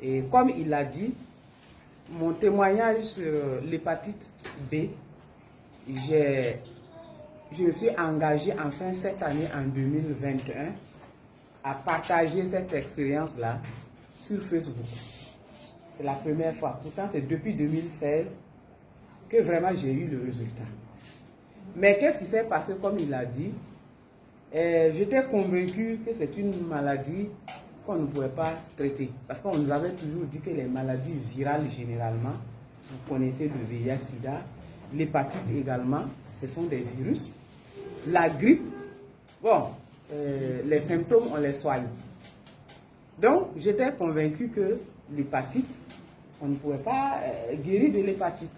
Et comme il l'a dit, mon témoignage sur l'hépatite B, je me suis engagée enfin cette année en 2021 à partager cette expérience-là sur Facebook. C'est la première fois. Pourtant, c'est depuis 2016 que vraiment j'ai eu le résultat. Mais qu'est-ce qui s'est passé, comme il l'a dit? J'étais convaincue que c'est une maladie qu'on ne pouvait pas traiter. Parce qu'on nous avait toujours dit que les maladies virales, généralement, vous connaissez le VIH-Sida, l'hépatite également, ce sont des virus. La grippe, bon, les symptômes, on les soigne. Donc, j'étais convaincue que l'hépatite, on ne pouvait pas guérir de l'hépatite.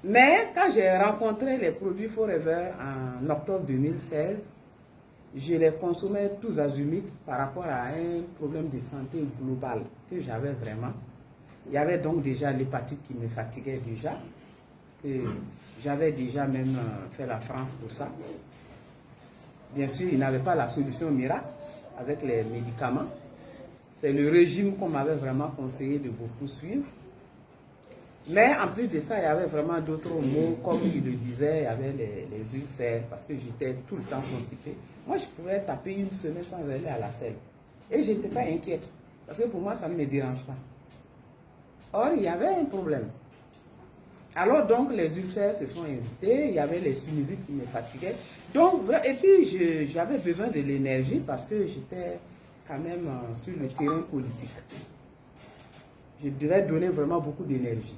Mais quand j'ai rencontré les produits Forever en octobre 2016, je les consommais tous azimuts par rapport à un problème de santé global que j'avais vraiment. Il y avait donc déjà l'hépatite qui me fatiguait déjà, parce que j'avais déjà même fait la France pour ça. Bien sûr, il n'avait pas la solution miracle avec les médicaments. C'est le régime qu'on m'avait vraiment conseillé de beaucoup suivre. Mais en plus de ça, il y avait vraiment d'autres maux, comme il le disait, il y avait les ulcères, parce que j'étais tout le temps constipée. Moi, je pouvais taper une semaine sans aller à la selle. Et je n'étais pas inquiète, parce que pour moi, ça ne me dérange pas. Or, il y avait un problème. Alors donc, les ulcères se sont invités, il y avait les sinusites qui me fatiguaient. Donc, et puis, j'avais besoin de l'énergie, parce que j'étais quand même sur le terrain politique. Je devais donner vraiment beaucoup d'énergie.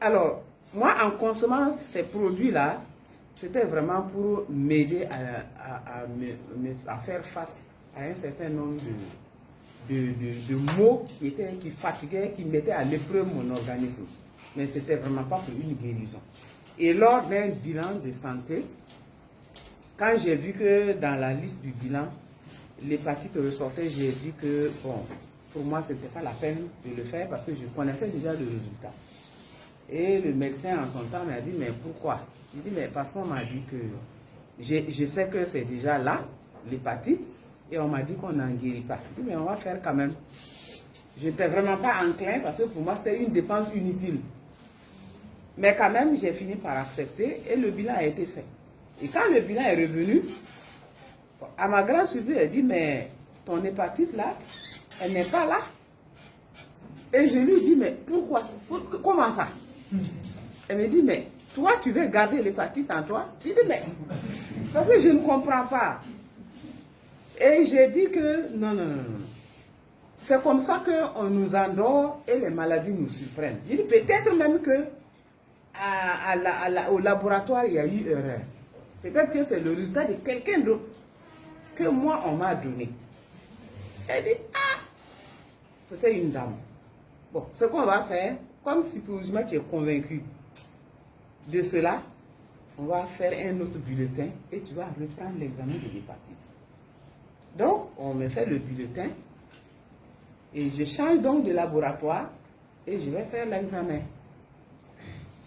Alors, moi, en consommant ces produits-là, c'était vraiment pour m'aider à faire face à un certain nombre de maux qui fatiguaient, qui mettaient à l'épreuve mon organisme. Mais ce n'était vraiment pas pour une guérison. Et lors d'un bilan de santé, quand j'ai vu que dans la liste du bilan, l'hépatite ressortait, j'ai dit que, bon, pour moi, ce n'était pas la peine de le faire parce que je connaissais déjà le résultat. Et le médecin, en son temps, m'a dit, mais pourquoi? J'ai dit, mais parce qu'on m'a dit que je sais que c'est déjà là, l'hépatite, et on m'a dit qu'on n'en guérit pas. J'ai dit, mais on va faire quand même. Je n'étais vraiment pas enclin parce que pour moi, c'est une dépense inutile. Mais quand même, j'ai fini par accepter et le bilan a été fait. Et quand le bilan est revenu, à ma grande surprise, elle dit, mais ton hépatite là, elle n'est pas là. Et je lui dis, mais pourquoi? Comment ça? Elle me dit, mais toi, tu veux garder l'hépatite en toi? Je dis, mais parce que je ne comprends pas. Et j'ai dit que non, non, non, non. C'est comme ça qu'on nous endort et les maladies nous surprennent. Je dis, peut-être même que au laboratoire, il y a eu erreur. Peut-être que c'est le résultat de quelqu'un d'autre que moi, on m'a donné. Elle dit, ah, c'était une dame. Bon, ce qu'on va faire, comme si pour moi tu es convaincu de cela, on va faire un autre bulletin et tu vas reprendre l'examen de l'hépatite. Donc, on me fait le bulletin et je change donc de laboratoire et je vais faire l'examen.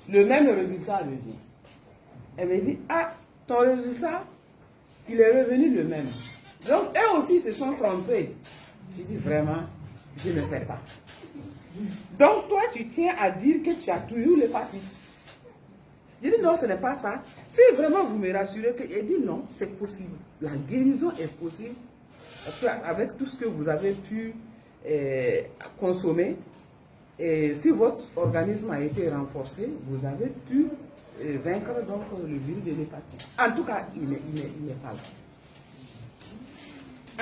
Le même résultat revient. Elle me dit, ah, ton résultat, il est revenu le même. Donc, eux aussi se sont trompés. Je dis vraiment, je ne sais pas. Donc, toi, tu tiens à dire que tu as toujours l'hépatite. Je dis non, ce n'est pas ça. Si vraiment vous me rassurez que, elle dit non, c'est possible. La guérison est possible. Parce qu'avec tout ce que vous avez pu consommer, et si votre organisme a été renforcé, vous avez pu vaincre donc le virus de l'hépatite. En tout cas, il n'est pas là.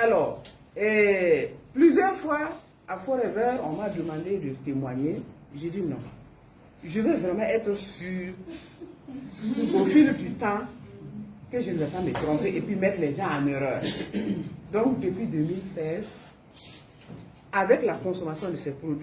Alors, plusieurs fois, à Forever, on m'a demandé de témoigner. J'ai dit non. Je veux vraiment être sûr, au fil du temps, que je ne vais pas me tromper et puis mettre les gens en erreur. Donc, depuis 2016, avec la consommation de ces produits,